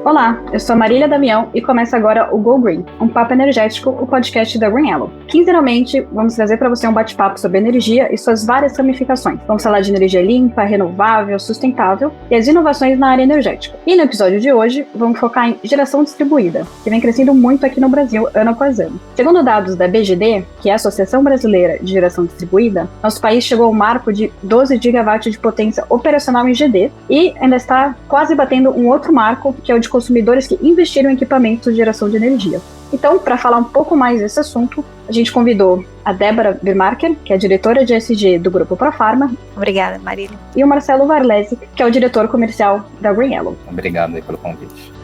Olá, eu sou a Marília Damião e começa agora o Go Green, um papo energético, o podcast da Green Yellow. Quinzenalmente, vamos trazer para você um bate-papo sobre energia e suas várias ramificações. Vamos falar de energia limpa, renovável, sustentável e as inovações na área energética. E no episódio de hoje, vamos focar em geração distribuída, que vem crescendo muito aqui no Brasil ano após ano. Segundo dados da BGD, que é a Associação Brasileira de Geração Distribuída, nosso país chegou ao marco de 12 gigawatts de potência operacional em GD e ainda está quase batendo um outro marco, que é o de consumidores que investiram em equipamentos de geração de energia. Então, para falar um pouco mais desse assunto, a gente convidou a Débora Birmarker, que é diretora de ESG do Grupo Profarma. Obrigada, Marília. E o Marcelo Varlesi, que é o diretor comercial da Green Yellow. Obrigado aí pelo convite.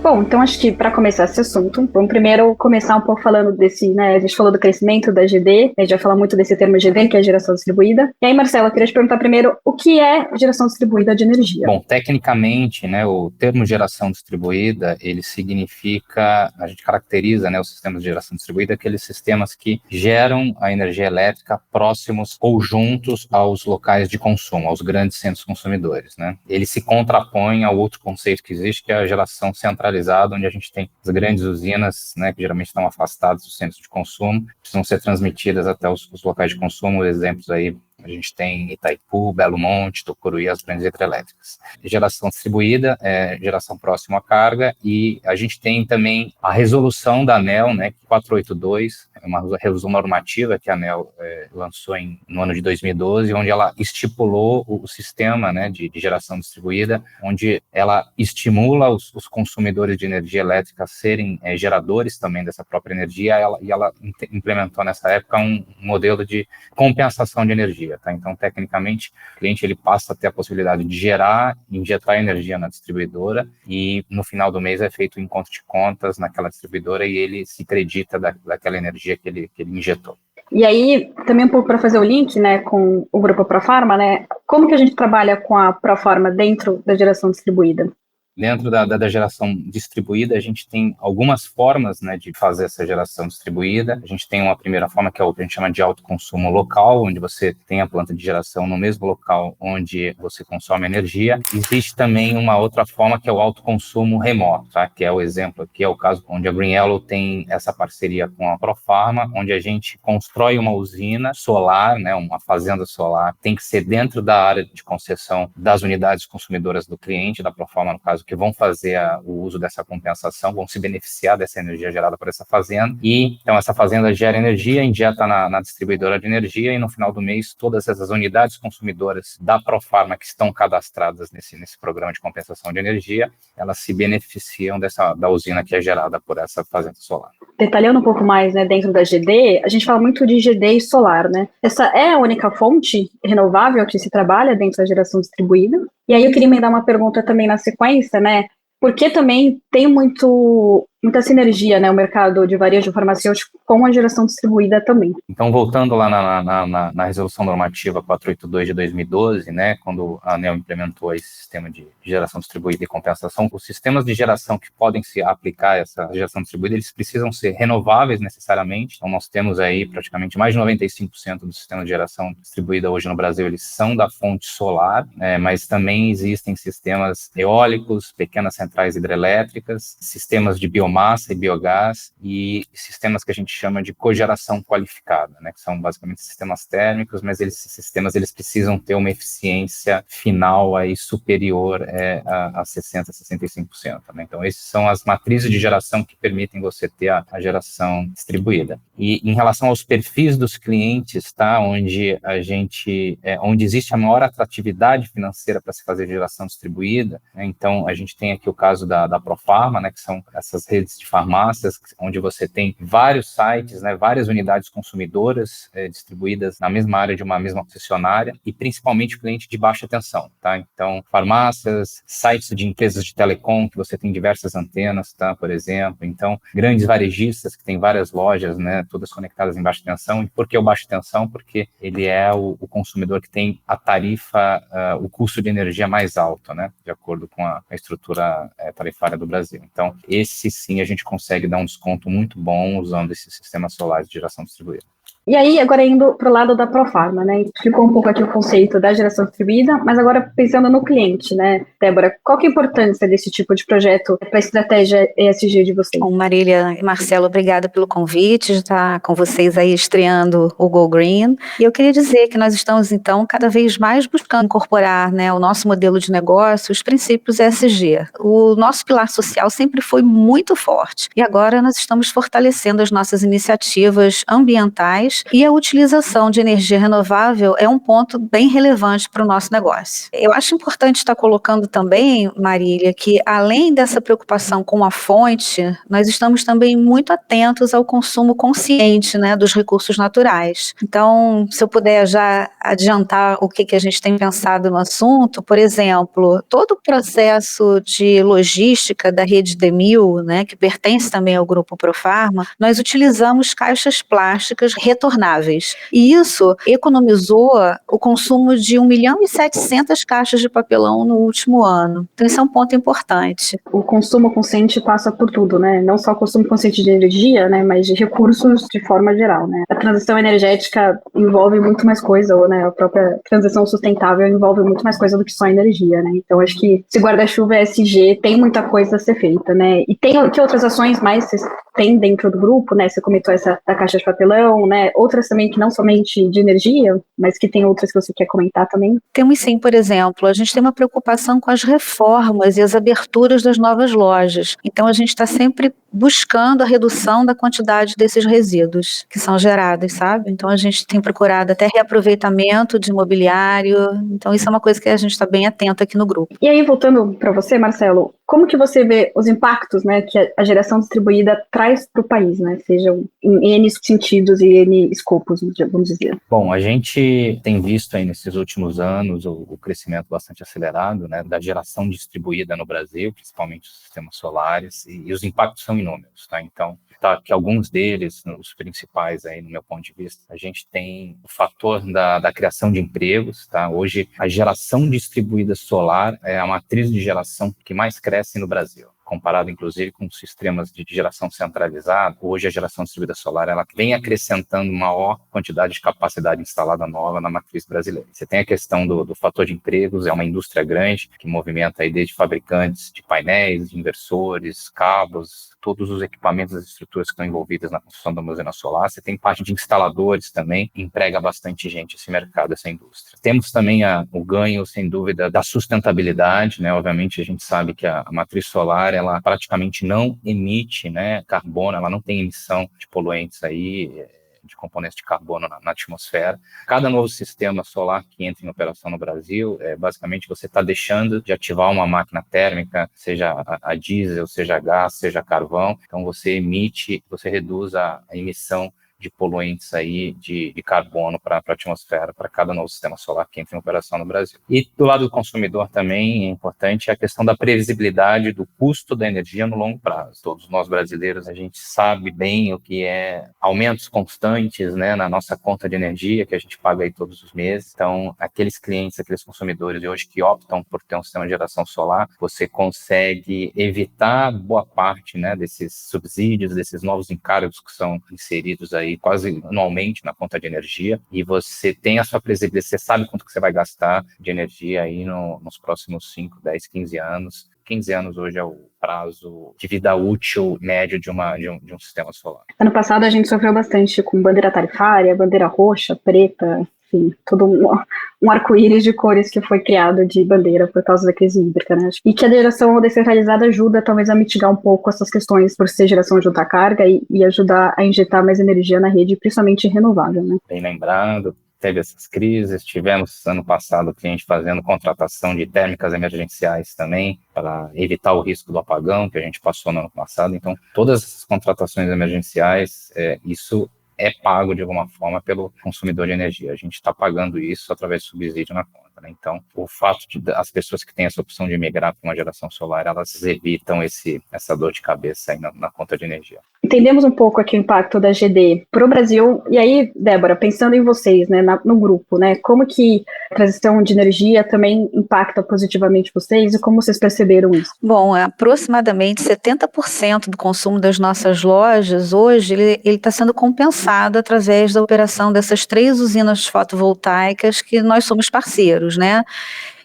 Bom, então acho que para começar esse assunto, vamos primeiro começar um pouco falando desse, a gente falou do crescimento da GD, a gente vai falar muito desse termo GD, que é geração distribuída. E aí, Marcelo, eu queria te perguntar primeiro, o que é geração distribuída de energia? Bom, tecnicamente, o termo geração distribuída, ele significa, a gente caracteriza, os sistemas de geração distribuída, aqueles sistemas que geram a energia elétrica próximos ou juntos aos locais de consumo, aos grandes centros consumidores, Ele se contrapõe ao outro conceito que existe, que é a geração centralizada, onde a gente tem as grandes usinas, que geralmente estão afastadas dos centros de consumo, precisam ser transmitidas até os locais de consumo. Exemplos aí, a gente tem Itaipu, Belo Monte, Tucuruí, as grandes hidrelétricas. Geração distribuída é geração próxima à carga, e a gente tem também a resolução da ANEEL, 482, é uma resolução normativa que a ANEEL lançou no ano de 2012, onde ela estipulou o sistema de geração distribuída, onde ela estimula os consumidores de energia elétrica a serem geradores também dessa própria energia, e ela implementou nessa época um modelo de compensação de energia. Então, tecnicamente, o cliente ele passa a ter a possibilidade de gerar, injetar energia na distribuidora, e no final do mês é feito um encontro de contas naquela distribuidora e ele se acredita daquela energia que ele injetou. E aí, também um pouco para fazer o link, com o Grupo Profarma, como que a gente trabalha com a Profarma dentro da geração distribuída? Dentro da geração distribuída, a gente tem algumas formas de fazer essa geração distribuída. A gente tem uma primeira forma, que é o que a gente chama de autoconsumo local, onde você tem a planta de geração no mesmo local onde você consome energia. Existe também uma outra forma, que é o autoconsumo remoto, que é o exemplo aqui, é o caso onde a Green Yellow tem essa parceria com a Profarma, onde a gente constrói uma usina solar, uma fazenda solar, tem que ser dentro da área de concessão das unidades consumidoras do cliente, da Profarma, no caso, que vão fazer o uso dessa compensação, vão se beneficiar dessa energia gerada por essa fazenda. E então essa fazenda gera energia, injeta na distribuidora de energia, e no final do mês todas essas unidades consumidoras da Profarma que estão cadastradas nesse programa de compensação de energia, elas se beneficiam da usina que é gerada por essa fazenda solar. Detalhando um pouco mais, dentro da GD, a gente fala muito de GD e solar, Essa é a única fonte renovável que se trabalha dentro da geração distribuída? E aí eu queria emendar uma pergunta também na sequência, porque também tem muita sinergia, o mercado de varejo farmacêutico com a geração distribuída também. Então, voltando lá na resolução normativa 482 de 2012, quando a ANEEL implementou esse sistema de geração distribuída e compensação, os sistemas de geração que podem se aplicar a essa geração distribuída, eles precisam ser renováveis necessariamente. Então, nós temos aí praticamente mais de 95% do sistema de geração distribuída hoje no Brasil, eles são da fonte solar, mas também existem sistemas eólicos, pequenas centrais hidrelétricas, sistemas de biomassa e biogás, e sistemas que a gente chama de cogeração qualificada, que são basicamente sistemas térmicos, mas esses sistemas eles precisam ter uma eficiência final aí superior a 60%, 65%. Então, essas são as matrizes de geração que permitem você ter a geração distribuída. E em relação aos perfis dos clientes, onde existe a maior atratividade financeira para se fazer geração distribuída, então a gente tem aqui o caso da Profarma, que são essas redes de farmácias, onde você tem vários sites, várias unidades consumidoras distribuídas na mesma área de uma mesma concessionária, e principalmente cliente de baixa tensão, Então, farmácias, sites de empresas de telecom, que você tem diversas antenas, por exemplo. Então, grandes varejistas que têm várias lojas, todas conectadas em baixa tensão. E por que o baixa tensão? Porque ele é o consumidor que tem a tarifa, o custo de energia mais alto, de acordo com a estrutura tarifária do Brasil. Então, esse sim a gente consegue dar um desconto muito bom usando esses sistemas solares de geração distribuída. E aí, agora indo para o lado da Profarma, né? Explicou um pouco aqui o conceito da geração distribuída, mas agora pensando no cliente, né, Débora, qual que é a importância desse tipo de projeto para a estratégia ESG de vocês? Bom, Marília e Marcelo, obrigada pelo convite de estar com vocês aí estreando o Go Green. E eu queria dizer que nós estamos, então, cada vez mais buscando incorporar, né, o nosso modelo de negócio, os princípios ESG. O nosso pilar social sempre foi muito forte e agora nós estamos fortalecendo as nossas iniciativas ambientais e a utilização de energia renovável é um ponto bem relevante para o nosso negócio. Eu acho importante estar colocando também, Marília, que além dessa preocupação com a fonte, nós estamos também muito atentos ao consumo consciente, né, dos recursos naturais. Então, se eu puder já adiantar o que a gente tem pensado no assunto, por exemplo, todo o processo de logística da rede D1000, né, que pertence também ao grupo Profarma, nós utilizamos caixas plásticas retornáveis. E isso economizou o consumo de 1.700.000 caixas de papelão no último ano. Então, isso é um ponto importante. O consumo consciente passa por tudo, né? Não só o consumo consciente de energia, né, mas de recursos de forma geral, né? A transição energética envolve muito mais coisa, ou, né, a própria transição sustentável envolve muito mais coisa do que só energia, né? Então, acho que esse guarda-chuva ESG tem muita coisa a ser feita, né? E tem que outras ações mais vocês têm dentro do grupo, né? Você comentou essa da caixa de papelão, né? Outras também que não somente de energia, mas que tem outras que você quer comentar também? Temos sim, por exemplo, a gente tem uma preocupação com as reformas e as aberturas das novas lojas. Então, a gente está sempre buscando a redução da quantidade desses resíduos que são gerados, sabe? Então, a gente tem procurado até reaproveitamento de imobiliário. Então, isso é uma coisa que a gente está bem atento aqui no grupo. E aí, voltando para você, Marcelo, como que você vê os impactos, né, que a geração distribuída traz para o país, né? Sejam em N sentidos e N escopos, vamos dizer. Bom, a gente tem visto aí nesses últimos anos o crescimento bastante acelerado, né, da geração distribuída no Brasil, principalmente os sistemas solares, e os impactos são inúmeros, tá? Então, que alguns deles, os principais aí no meu ponto de vista, a gente tem o fator da criação de empregos, tá? Hoje, a geração distribuída solar é a matriz de geração que mais cresce no Brasil, comparado inclusive com os sistemas de geração centralizada. Hoje a geração distribuída solar ela vem acrescentando maior quantidade de capacidade instalada nova na matriz brasileira. Você tem a questão do fator de empregos, é uma indústria grande que movimenta aí desde fabricantes de painéis, de inversores, cabos, todos os equipamentos, as estruturas que estão envolvidas na construção da usina solar. Você tem parte de instaladores também, emprega bastante gente esse mercado, essa indústria. Temos também o ganho, sem dúvida, da sustentabilidade, né? Obviamente a gente sabe que a matriz solar ela praticamente não emite, né, carbono, ela não tem emissão de poluentes aí, de componentes de carbono na atmosfera. Cada novo sistema solar que entra em operação no Brasil, basicamente você está deixando de ativar uma máquina térmica, seja a diesel, seja a gás, seja a carvão. Então você emite, você reduz a emissão de poluentes aí de carbono para a atmosfera, para cada novo sistema solar que entra em operação no Brasil. E do lado do consumidor também é importante a questão da previsibilidade do custo da energia no longo prazo. Todos nós brasileiros, a gente sabe bem o que é aumentos constantes, né, na nossa conta de energia que a gente paga aí todos os meses. Então, aqueles clientes, aqueles consumidores de hoje que optam por ter um sistema de geração solar, você consegue evitar boa parte, né, desses subsídios, desses novos encargos que são inseridos aí quase anualmente na conta de energia, e você tem a sua previsibilidade, você sabe quanto que você vai gastar de energia aí nos próximos 5, 10, 15 anos. 15 anos hoje é o prazo de vida útil médio de um sistema solar. Ano passado a gente sofreu bastante com bandeira tarifária, bandeira roxa, preta, enfim, todo um arco-íris de cores que foi criado de bandeira por causa da crise hídrica, né? E que a geração descentralizada ajuda talvez a mitigar um pouco essas questões por ser geração de alta carga e ajudar a injetar mais energia na rede, principalmente renovável, né? Bem lembrando, teve essas crises, tivemos ano passado o cliente fazendo contratação de térmicas emergenciais também, para evitar o risco do apagão que a gente passou no ano passado. Então, todas essas contratações emergenciais, isso é pago de alguma forma pelo consumidor de energia. A gente está pagando isso através de subsídio na conta, né? Então, o fato de as pessoas que têm essa opção de migrar para uma geração solar, elas evitam essa dor de cabeça aí na conta de energia. entendemos um pouco aqui o impacto da GD para o Brasil. E aí, Débora, pensando em vocês, né, no grupo, né, como que a transição de energia também impacta positivamente vocês e como vocês perceberam isso? Bom, aproximadamente 70% do consumo das nossas lojas hoje ele está sendo compensado através da operação dessas 3 usinas fotovoltaicas que nós somos parceiros, né?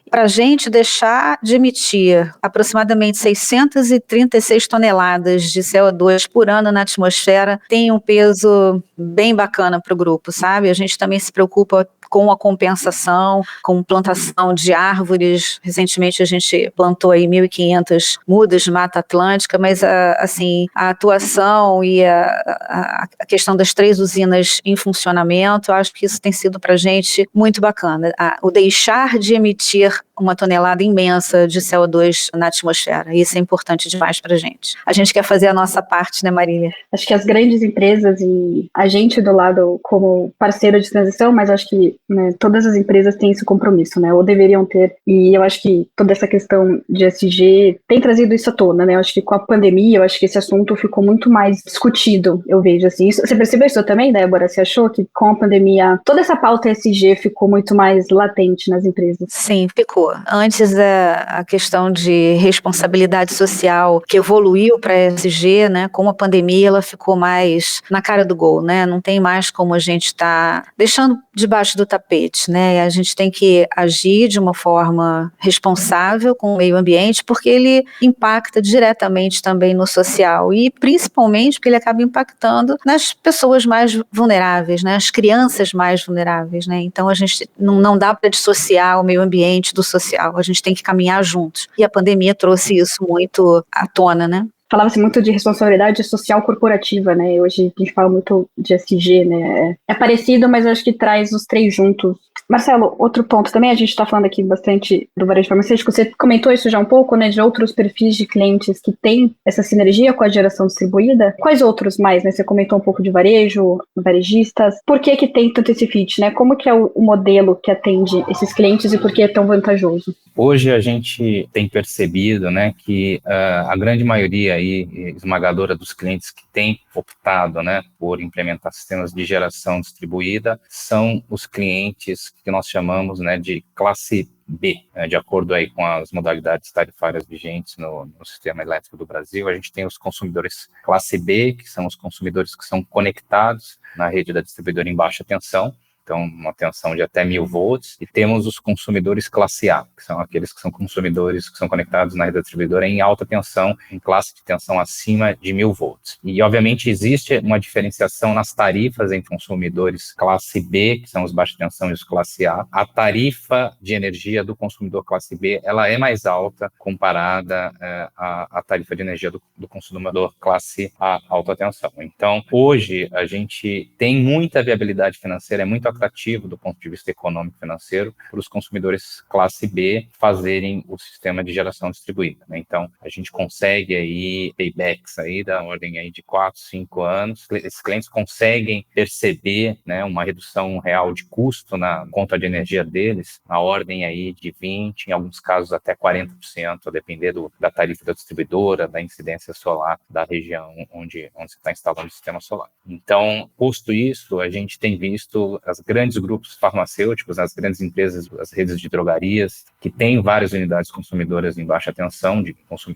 Para a gente deixar de emitir aproximadamente 636 toneladas de CO2 por ano na atmosfera tem um peso bem bacana para o grupo, sabe? A gente também se preocupa com a compensação, com plantação de árvores. Recentemente a gente plantou aí 1.500 mudas de Mata Atlântica, mas assim, a atuação e a questão das 3 usinas em funcionamento, eu acho que isso tem sido para a gente muito bacana. O deixar de emitir uma tonelada imensa de CO2 na atmosfera. Isso é importante demais para a gente. A gente quer fazer a nossa parte, né, Marília? Acho que as grandes empresas e a gente do lado como parceiro de transição, mas acho que, né, todas as empresas têm esse compromisso, né, ou deveriam ter, e eu acho que toda essa questão de ESG tem trazido isso à tona, né, eu acho que com a pandemia, eu acho que esse assunto ficou muito mais discutido, eu vejo assim. Você percebeu isso também, Débora? Você achou que com a pandemia toda essa pauta ESG ficou muito mais latente nas empresas? Sim, ficou. Antes a questão de responsabilidade social que evoluiu para a ESG, né, com a pandemia ela ficou mais na cara do gol, né, não tem mais como a gente estar deixando debaixo do tapete, né, a gente tem que agir de uma forma responsável com o meio ambiente porque ele impacta diretamente também no social e principalmente porque ele acaba impactando nas pessoas mais vulneráveis, né, as crianças mais vulneráveis, né, então a gente não dá para dissociar o meio ambiente do social, a gente tem que caminhar juntos. E a pandemia trouxe isso muito à tona, né? Falava-se muito de responsabilidade social corporativa, né? Hoje a gente fala muito de ESG, né? É parecido, mas acho que traz os 3 juntos. Marcelo, outro ponto também, a gente está falando aqui bastante do varejo farmacêutico, você comentou isso já um pouco, né, de outros perfis de clientes que têm essa sinergia com a geração distribuída. Quais outros mais, né? Você comentou um pouco de varejo, varejistas. Por que tem tanto esse fit, né? Como que é o modelo que atende esses clientes e por que é tão vantajoso? Hoje a gente tem percebido, né, que a grande maioria aí, esmagadora dos clientes que tem optado, né, por implementar sistemas de geração distribuída são os clientes que nós chamamos, né, de classe B, de acordo aí com as modalidades tarifárias vigentes no sistema elétrico do Brasil. A gente tem os consumidores classe B, que são os consumidores que são conectados na rede da distribuidora em baixa tensão, então uma tensão de até 1.000 volts, e temos os consumidores classe A, que são aqueles que são consumidores que são conectados na rede da distribuidora em alta tensão, em classe de tensão acima de 1.000 volts. E, obviamente, existe uma diferenciação nas tarifas entre consumidores classe B, que são os baixa tensão, e os classe A. A tarifa de energia do consumidor classe B, ela é mais alta comparada à tarifa de energia do consumidor classe A, alta tensão. Então, hoje, a gente tem muita viabilidade financeira, é muito atrativo do ponto de vista econômico financeiro para os consumidores classe B fazerem o sistema de geração distribuída, né? Então, a gente consegue aí paybacks aí da ordem aí de 4, 5 anos. Esses clientes conseguem perceber, né, uma redução real de custo na conta de energia deles, na ordem aí de 20%, em alguns casos até 40%, a depender da tarifa da distribuidora, da incidência solar da região onde você está instalando o sistema solar. Então, posto isso, a gente tem visto as grandes grupos farmacêuticos, as grandes empresas, as redes de drogarias, que têm várias unidades consumidoras em baixa tensão,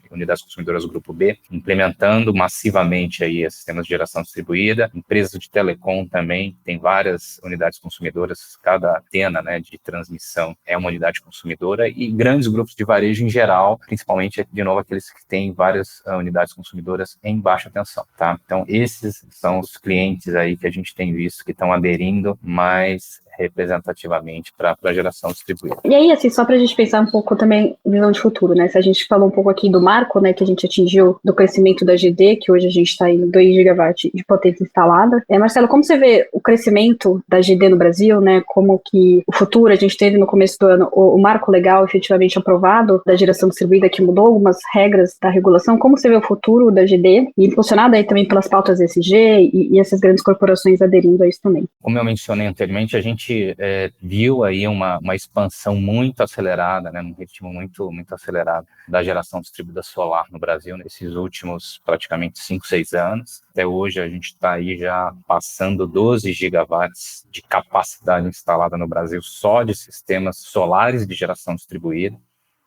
unidades consumidoras grupo B, implementando massivamente aí sistemas de geração distribuída. Empresas de telecom também têm várias unidades consumidoras, cada antena, né, de transmissão é uma unidade consumidora, e grandes grupos de varejo em geral, principalmente, de novo, aqueles que têm várias unidades consumidoras em baixa tensão, tá? Então, esses são os clientes aí que a gente tem visto que estão aderindo mais representativamente para a geração distribuída. E aí, assim, só para a gente pensar um pouco também visão de futuro, né? Se a gente falou um pouco aqui do marco, né, que a gente atingiu do crescimento da GD, que hoje a gente está em 2 gigawatts de potência instalada. Marcelo, como você vê o crescimento da GD no Brasil, né? Como que o futuro, a gente teve no começo do ano o marco legal efetivamente aprovado da geração distribuída, que mudou algumas regras da regulação. Como você vê o futuro da GD, e impulsionado aí também pelas pautas ESG e essas grandes corporações aderindo a isso também? Como eu mencionei anteriormente, a gente gente viu aí uma expansão muito acelerada, né, num ritmo muito acelerado da geração distribuída solar no Brasil nesses últimos praticamente 5, 6 anos. Até hoje a gente está aí já passando 12 gigawatts de capacidade instalada no Brasil só de sistemas solares de geração distribuída.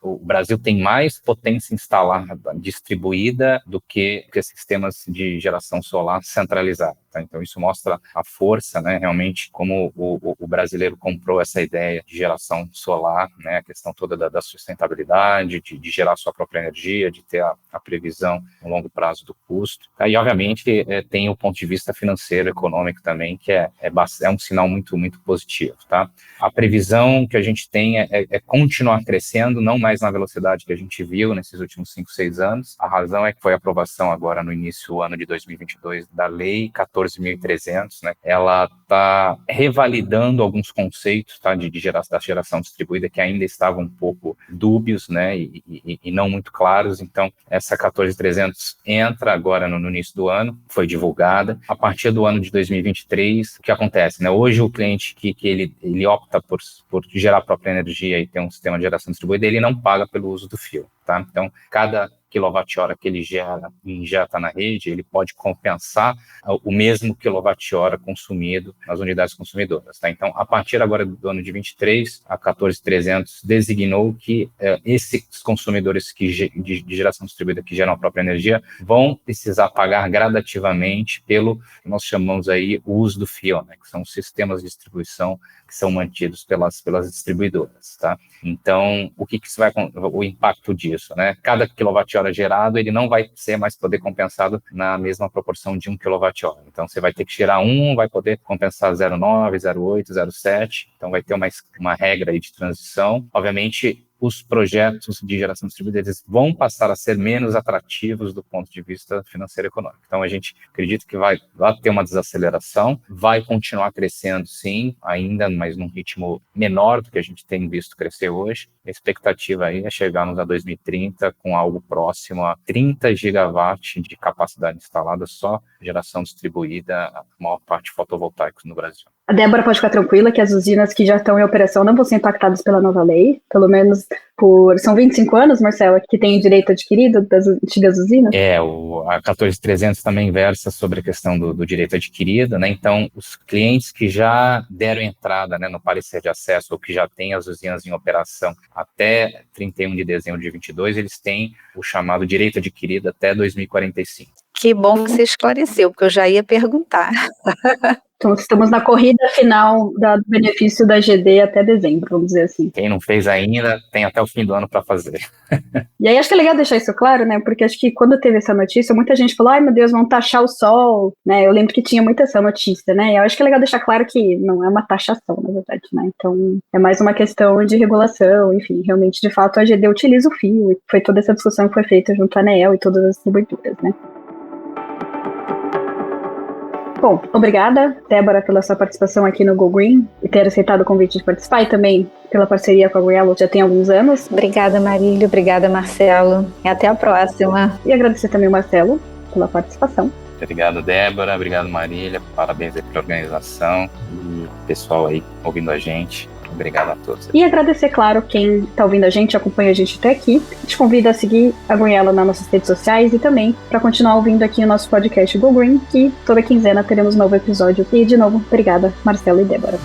O Brasil tem mais potência instalada distribuída do que sistemas de geração solar centralizada. Tá? Então, isso mostra a força, né, realmente, como o brasileiro comprou essa ideia de geração solar, né, a questão toda da sustentabilidade, de gerar sua própria energia, de ter a previsão no longo prazo do custo. E, obviamente, tem o ponto de vista financeiro, econômico também, que é um sinal muito, muito positivo. Tá? A previsão que a gente tem é continuar crescendo, não mais na velocidade que a gente viu nesses últimos 5, 6 anos. A razão é que foi a aprovação agora no início do ano de 2022 da Lei 14.300, né? Ela está revalidando alguns conceitos, tá, da geração distribuída que ainda estavam um pouco dúbios, né, e não muito claros. Então, essa 14.300 entra agora no início do ano, foi divulgada. A partir do ano de 2023, o que acontece, né? Hoje o cliente que ele opta por gerar a própria energia e ter um sistema de geração distribuída, ele não paga pelo uso do fio, tá? Então, cada quilowatt-hora que ele gera e injeta na rede, ele pode compensar o mesmo quilowatt-hora consumido nas unidades consumidoras. Tá? Então, a partir agora do ano de 23, a 14.300 designou que esses consumidores de geração distribuída que geram a própria energia vão precisar pagar gradativamente pelo que nós chamamos aí o uso do fio, né? Que são os sistemas de distribuição que são mantidos pelas distribuidoras. Tá? Então, o impacto disso, né? Cada quilowatt-hora gerado, ele não vai ser mais poder compensado na mesma proporção de 1 kWh. Então, você vai ter que gerar vai poder compensar 0,9, 0,8, 0,7. Então, vai ter uma regra aí de transição. Obviamente, os projetos de geração distribuída eles vão passar a ser menos atrativos do ponto de vista financeiro e econômico. Então, a gente acredita que vai ter uma desaceleração, vai continuar crescendo, sim, ainda, mas num ritmo menor do que a gente tem visto crescer hoje. A expectativa aí é chegarmos a 2030 com algo próximo a 30 gigawatts de capacidade instalada só geração distribuída, a maior parte fotovoltaicos no Brasil. A Débora pode ficar tranquila que as usinas que já estão em operação não vão ser impactadas pela nova lei, pelo menos são 25 anos, Marcelo, que tem direito adquirido das antigas usinas? A 14.300 também versa sobre a questão do direito adquirido, né? Então, os clientes que já deram entrada, né, no parecer de acesso ou que já têm as usinas em operação até 31 de dezembro de 22, eles têm o chamado direito adquirido até 2045. Que bom que você esclareceu, porque eu já ia perguntar. Então, estamos na corrida final do benefício da GD até dezembro, vamos dizer assim. Quem não fez ainda, tem até o fim do ano para fazer. E aí, acho que é legal deixar isso claro, né? Porque acho que quando teve essa notícia, muita gente falou, ai meu Deus, vão taxar o sol, né? Eu lembro que tinha muita essa notícia, né? E eu acho que é legal deixar claro que não é uma taxação, na verdade, né? Então, é mais uma questão de regulação, enfim, realmente, de fato, a GD utiliza o fio, e foi toda essa discussão que foi feita junto à ANEEL e todas as distribuidoras, né? Bom, obrigada, Débora, pela sua participação aqui no Go Green e ter aceitado o convite de participar e também pela parceria com a Greenello já tem alguns anos. Obrigada, Marília, obrigada, Marcelo. E até a próxima. E agradecer também o Marcelo pela participação. Obrigado, Débora. Obrigado, Marília. Parabéns aí pela organização e pessoal aí ouvindo a gente. Obrigado a todos. E agradecer, claro, quem está ouvindo a gente, acompanha a gente até aqui. Te convido a seguir a Greenello nas nossas redes sociais e também para continuar ouvindo aqui o nosso podcast Go Green, que toda quinzena teremos um novo episódio. E, de novo, obrigada, Marcelo e Débora.